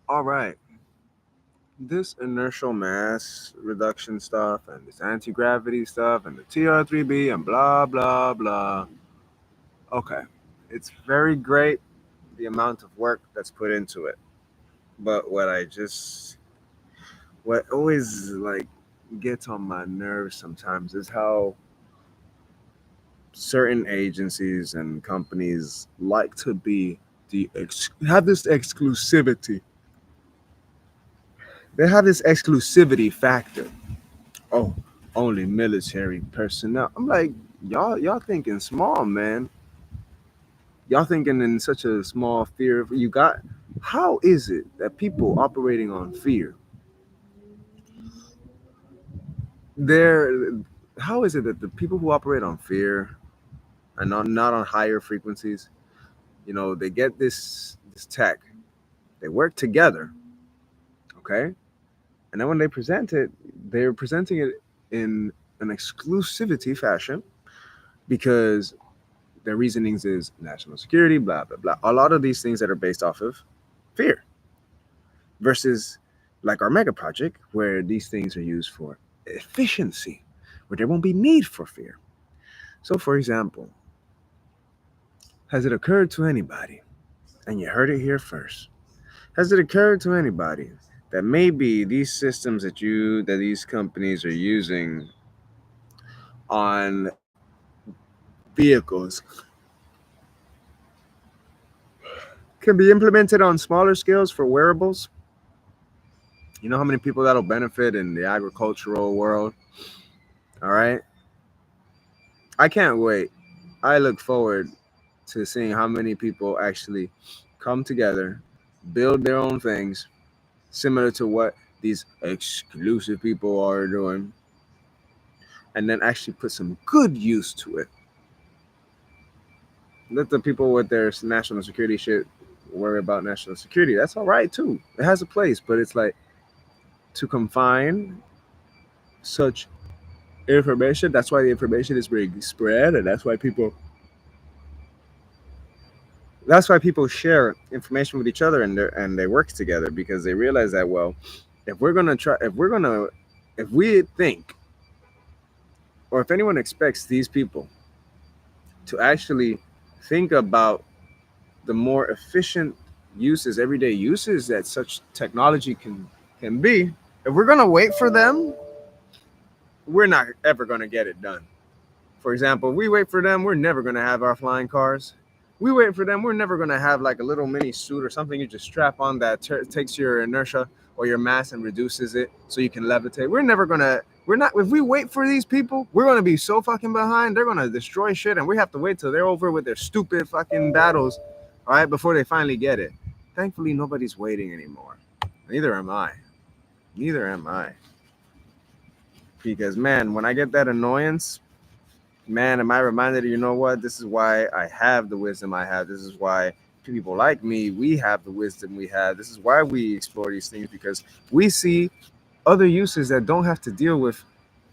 All right. This inertial mass reduction stuff and this anti gravity stuff and the TR3b and blah, blah, blah. Okay. It's very great the amount of work that's put into it. But what always like gets on my nerves sometimes is how certain agencies and companies like to be have this exclusivity. They have this exclusivity factor. Oh, only military personnel. I'm like, y'all thinking small, man. Y'all thinking in such a small fear. You got. How is it that people operating on fear, they're, how is it that the people who operate on fear and not on higher frequencies, they get this tech, they work together, okay, and then when they present it, they're presenting it in an exclusivity fashion because their reasonings is national security, blah blah blah. A lot of these things that are based off of fear, versus like our mega project, where these things are used for efficiency, where there won't be need for fear. So, for example, has it occurred to anybody, and you heard it here first? Has it occurred to anybody that maybe these systems that these companies are using on vehicles can be implemented on smaller scales for wearables? You know how many people that'll benefit in the agricultural world? All right. I can't wait. I look forward to seeing how many people actually come together, build their own things, similar to what these exclusive people are doing, and then actually put some good use to it. Let the people with their national security shit worry about national security. That's all right too. It has a place, but it's like to confine such information. That's why the information is being spread, and that's why people share information with each other, and they work together because they realize that, well, if we think, or if anyone expects these people to actually think about the more efficient uses, everyday uses that such technology can be, if we're gonna wait for them, we're not ever gonna get it done. For example, we wait for them, we're never gonna have our flying cars. We wait for them, we're never gonna have like a little mini suit or something you just strap on that takes your inertia or your mass and reduces it so you can levitate. We're not. If we wait for these people, we're gonna be so fucking behind. They're gonna destroy shit, and we have to wait till they're over with their stupid fucking battles, all right, before they finally get it. Thankfully, nobody's waiting anymore. Neither am I. Neither am I. Because man, when I get that annoyance, man, am I reminded, you know what? This is why I have the wisdom I have. This is why people like me, we have the wisdom we have. This is why we explore these things, because we see other uses that don't have to deal with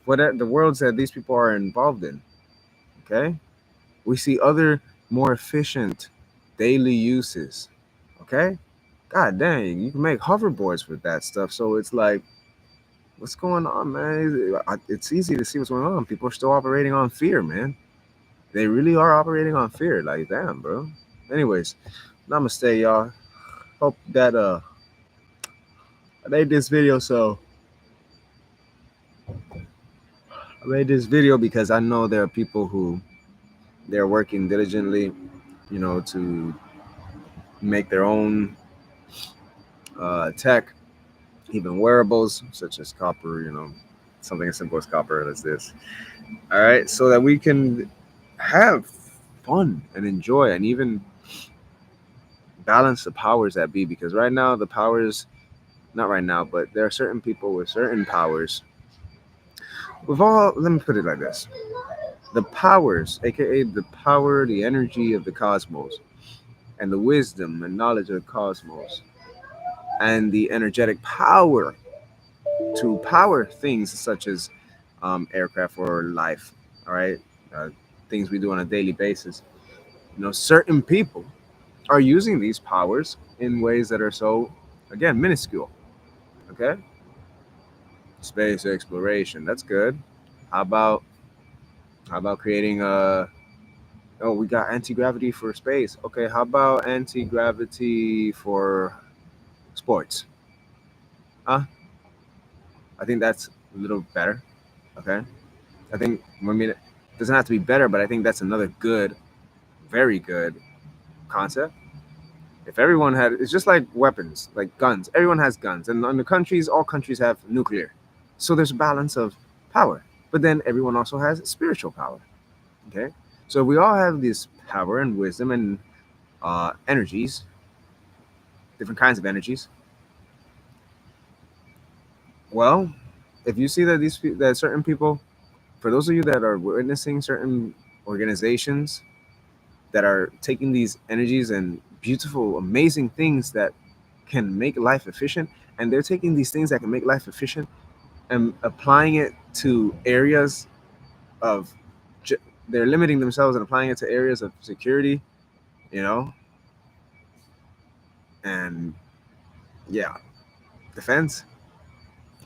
what the worlds that these people are involved in. Okay? We see other more efficient daily uses. Okay? God dang, you can make hoverboards with that stuff. So it's like, what's going on, man? It's easy to see what's going on. People are still operating on fear, man. They really are operating on fear. Like, damn, bro. Anyways, namaste, y'all. Hope that I made this video I made this video because I know there are people who they're working diligently, to make their own tech, even wearables such as copper, something as simple as copper as this. All right, so that we can have fun and enjoy and even balance the powers that be. Because right now, the powers, not right now, but there are certain people with certain powers. Let me put it like this: the powers, aka the power, the energy of the cosmos, and the wisdom and knowledge of the cosmos, and the energetic power to power things such as aircraft or life, all right, uh, things we do on a daily basis. Certain people are using these powers in ways that are so Again, minuscule. Okay, space exploration. That's good. How about creating a? Oh, we got anti gravity for space. Okay, how about anti gravity for sports? Huh? I think that's a little better. Okay. I think, I mean, it doesn't have to be better, but I think that's another good, very good concept. If everyone had, it's just like weapons, like guns. Everyone has guns, and in the countries, all countries have nuclear. So there's a balance of power. But then everyone also has spiritual power. Okay. So we all have this power and wisdom and energies, different kinds of energies. Well, if you see that that certain people, for those of you that are witnessing certain organizations that are taking these energies and beautiful, amazing things that can make life efficient, and they're taking these things that can make life efficient and applying it to areas of, they're limiting themselves and applying it to areas of security, you know, and yeah, defense.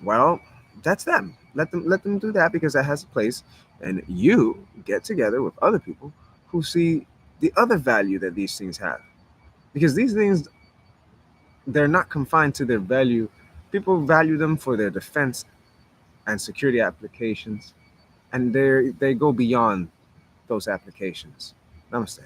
Well, that's them. Let them do that because that has a place, and you get together with other people who see the other value that these things have, because these things, they're not confined to their value. People value them for their defense and security applications, and they go beyond those applications. Namaste.